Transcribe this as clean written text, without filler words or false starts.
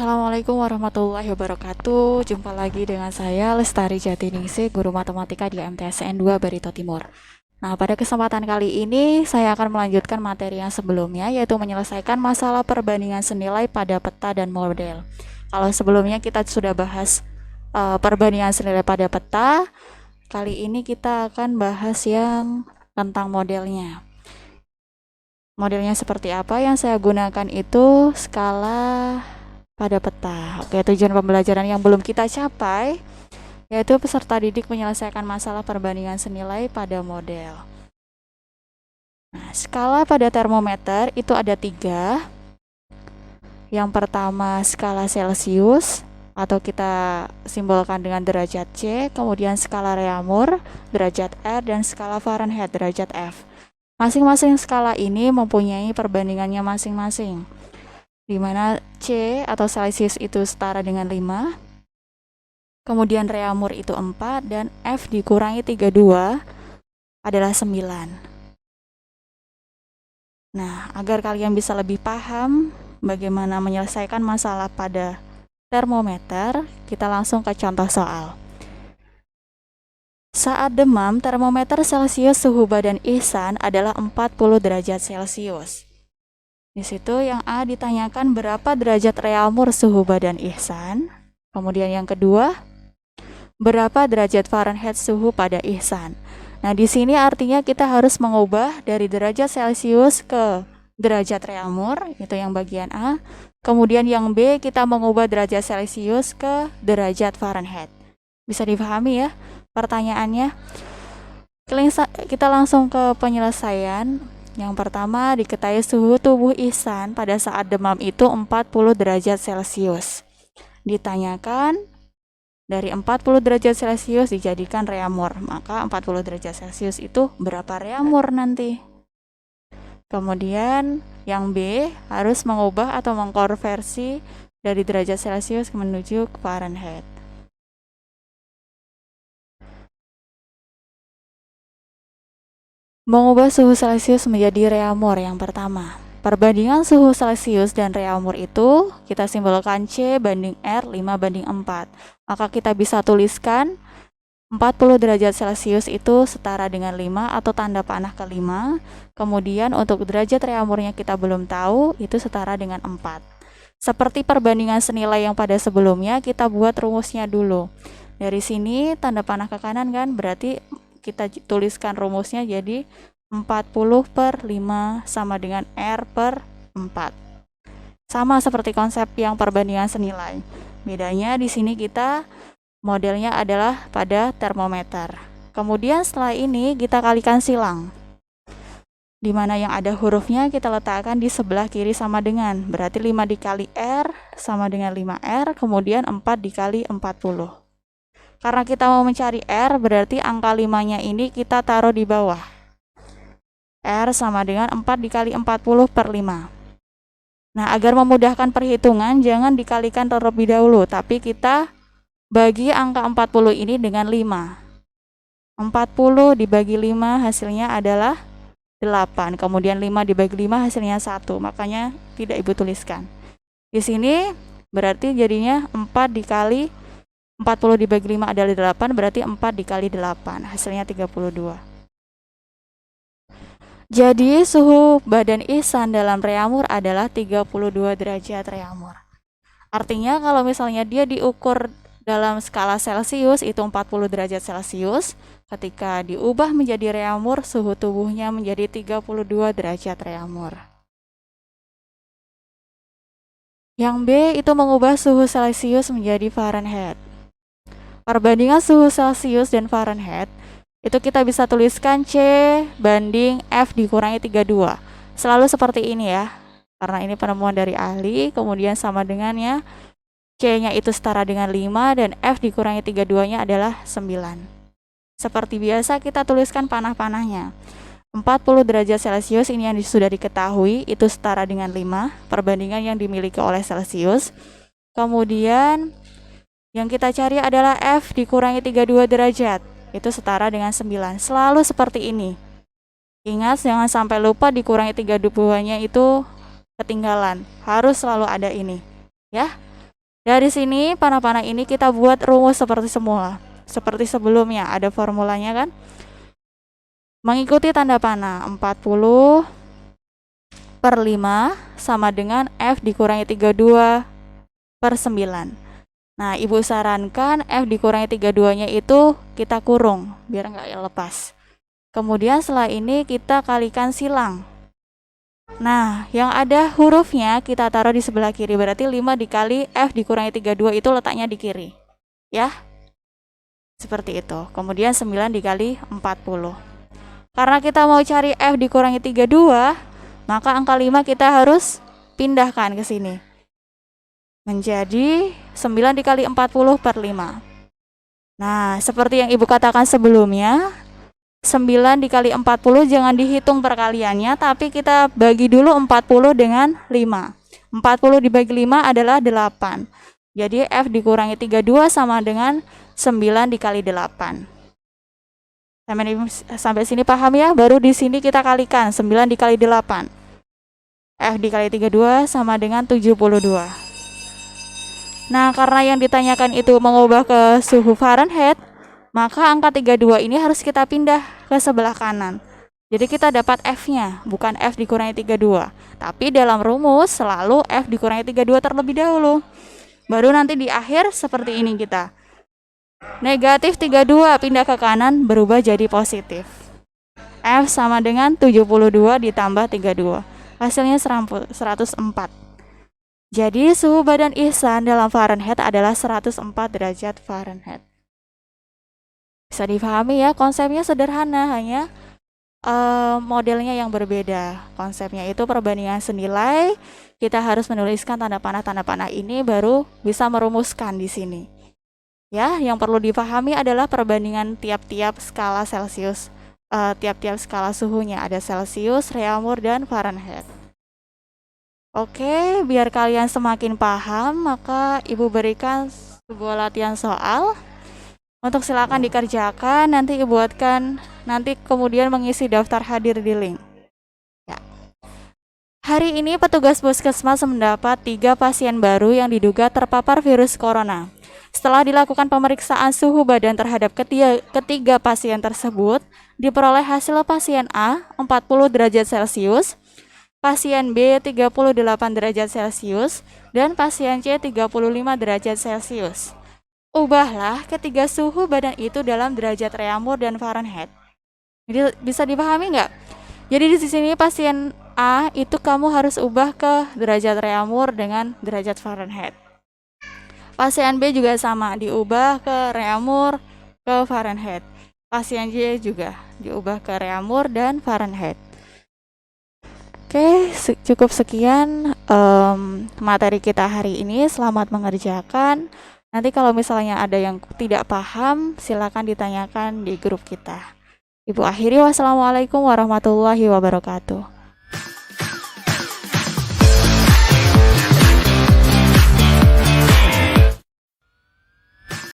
Assalamualaikum warahmatullahi wabarakatuh. Jumpa lagi dengan saya Lestari Jatiningsih, guru matematika di MTSN 2 Barito Timur. Nah, pada kesempatan kali ini saya akan melanjutkan materi yang sebelumnya, yaitu menyelesaikan masalah perbandingan senilai pada peta dan model. Kalau sebelumnya kita sudah bahas perbandingan senilai pada peta, kali ini kita akan bahas yang tentang modelnya. Modelnya seperti apa? Yang saya gunakan itu skala pada peta. Oke, tujuan pembelajaran yang belum kita capai yaitu peserta didik menyelesaikan masalah perbandingan senilai pada model. Nah, skala pada termometer itu ada 3. Yang pertama skala Celcius atau kita simbolkan dengan derajat C, kemudian skala Reaumur derajat R, dan skala Fahrenheit derajat F. Masing-masing skala ini mempunyai perbandingannya masing-masing, di mana C atau Celsius itu setara dengan 5, kemudian Reaumur itu 4, dan F dikurangi 32 adalah 9. Nah, agar kalian bisa lebih paham bagaimana menyelesaikan masalah pada termometer, kita langsung ke contoh soal. Saat demam, termometer Celsius suhu badan Ihsan adalah 40 derajat Celcius. Di situ yang A ditanyakan berapa derajat Reaumur suhu badan Ihsan. Kemudian yang kedua, berapa derajat Fahrenheit suhu pada Ihsan. Nah, di sini artinya kita harus mengubah dari derajat Celcius ke derajat Reaumur, itu yang bagian A. Kemudian yang B, kita mengubah derajat Celcius ke derajat Fahrenheit. Bisa dipahami ya pertanyaannya? Kita langsung ke penyelesaian. Yang pertama, diketahui suhu tubuh Ihsan pada saat demam itu 40 derajat Celcius. Ditanyakan dari 40 derajat Celcius dijadikan Reaumur, maka 40 derajat Celcius itu berapa Reaumur nanti? Kemudian yang B, harus mengubah atau mengkonversi dari derajat Celcius menuju ke Fahrenheit. Mengubah suhu Celcius menjadi Reaumur yang pertama. Perbandingan suhu Celcius dan Reaumur itu kita simbolkan C banding R 5 banding 4. Maka kita bisa tuliskan 40 derajat Celcius itu setara dengan 5 atau tanda panah ke 5. Kemudian untuk derajat Reaumurnya kita belum tahu, itu setara dengan 4. Seperti perbandingan senilai yang pada sebelumnya, kita buat rumusnya dulu. Dari sini tanda panah ke kanan kan, berarti kita tuliskan rumusnya jadi 40/5 sama dengan R per 4. Sama seperti konsep yang perbandingan senilai. Bedanya di sini kita modelnya adalah pada termometer. Kemudian setelah ini kita kalikan silang. Di mana yang ada hurufnya kita letakkan di sebelah kiri sama dengan. Berarti 5 dikali R sama dengan 5R, kemudian 4 dikali 40. Karena kita mau mencari R, berarti angka 5-nya ini kita taruh di bawah. R sama dengan 4 dikali 40/5. Nah, agar memudahkan perhitungan, jangan dikalikan terlebih dahulu, tapi kita bagi angka 40 ini dengan 5. 40 dibagi 5 hasilnya adalah 8. Kemudian 5 dibagi 5 hasilnya 1. Makanya tidak Ibu tuliskan. Di sini berarti jadinya 40 dibagi 5 adalah 8, berarti 4 dikali 8, hasilnya 32. Jadi suhu badan Ihsan dalam Reaumur adalah 32 derajat Reaumur. Artinya kalau misalnya dia diukur dalam skala Celcius itu 40 derajat Celcius, ketika diubah menjadi Reaumur, suhu tubuhnya menjadi 32 derajat Reaumur. Yang B itu mengubah suhu Celcius menjadi Fahrenheit. Perbandingan suhu Celcius dan Fahrenheit itu kita bisa tuliskan C banding F dikurangi 32. Selalu seperti ini ya, karena ini penemuan dari ahli. Kemudian sama dengannya C-nya itu setara dengan 5 dan F dikurangi 32-nya adalah 9. Seperti biasa kita tuliskan panah-panahnya. 40 derajat Celcius ini yang sudah diketahui itu setara dengan 5, perbandingan yang dimiliki oleh Celcius. Kemudian yang kita cari adalah F dikurangi 32 derajat. Itu setara dengan 9. Selalu seperti ini. Ingat, jangan sampai lupa dikurangi 32-nya itu ketinggalan. Harus selalu ada ini. Ya. Dari sini panah-panah ini kita buat rumus seperti semula. Seperti sebelumnya, ada formulanya kan? Mengikuti tanda panah 40 per 5 sama dengan F dikurangi 32 per 9. Nah, Ibu sarankan F dikurangi 32-nya itu kita kurung biar nggak lepas. Kemudian setelah ini kita kalikan silang. Nah, yang ada hurufnya kita taruh di sebelah kiri. Berarti 5 dikali F dikurangi 32 itu letaknya di kiri. Ya, seperti itu. Kemudian 9 dikali 40. Karena kita mau cari F dikurangi 32, maka angka 5 kita harus pindahkan ke sini. Menjadi 9 dikali 40 per 5. Nah, seperti yang Ibu katakan sebelumnya, 9 dikali 40 jangan dihitung perkaliannya, tapi kita bagi dulu 40 dengan 5. 40 dibagi 5 adalah 8. Jadi F dikurangi 32 sama dengan 9 dikali 8. Sampai sini paham ya? Baru di sini kita kalikan 9 dikali 8. F dikali 32 sama dengan 72. Nah, karena yang ditanyakan itu mengubah ke suhu Fahrenheit, maka angka 32 ini harus kita pindah ke sebelah kanan. Jadi kita dapat F-nya, bukan F dikurangi 32. Tapi dalam rumus selalu F dikurangi 32 terlebih dahulu. Baru nanti di akhir seperti ini kita. Negatif 32 pindah ke kanan berubah jadi positif. F sama dengan 72 ditambah 32. Hasilnya 104. Jadi suhu badan Ihsan dalam Fahrenheit adalah 104 derajat Fahrenheit. Bisa dipahami ya, konsepnya sederhana, hanya modelnya yang berbeda. Konsepnya itu perbandingan senilai. Kita harus menuliskan tanda panah ini baru bisa merumuskan di sini. Ya, yang perlu dipahami adalah perbandingan tiap-tiap skala Celsius, tiap-tiap skala suhunya. Ada Celsius, Reaumur, dan Fahrenheit. Oke, biar kalian semakin paham, maka Ibu berikan sebuah latihan soal. Untuk silakan dikerjakan, nanti Ibu buatkan, nanti kemudian mengisi daftar hadir di link. Ya. Hari ini petugas puskesmas mendapat 3 pasien baru yang diduga terpapar virus corona. Setelah dilakukan pemeriksaan suhu badan terhadap ketiga pasien tersebut, diperoleh hasil pasien A 40 derajat Celcius, pasien B 38 derajat Celcius, dan pasien C 35 derajat Celcius. Ubahlah ketiga suhu badan itu dalam derajat Reaumur dan Fahrenheit. Jadi bisa dipahami nggak? Jadi di sini pasien A itu kamu harus ubah ke derajat Reaumur dengan derajat Fahrenheit. Pasien B juga sama, diubah ke Reaumur, ke Fahrenheit. Pasien J juga diubah ke Reaumur dan Fahrenheit. Oke, cukup sekian materi kita hari ini. Selamat mengerjakan. Nanti kalau misalnya ada yang tidak paham, silakan ditanyakan di grup kita. Ibu akhiri, wassalamualaikum warahmatullahi wabarakatuh.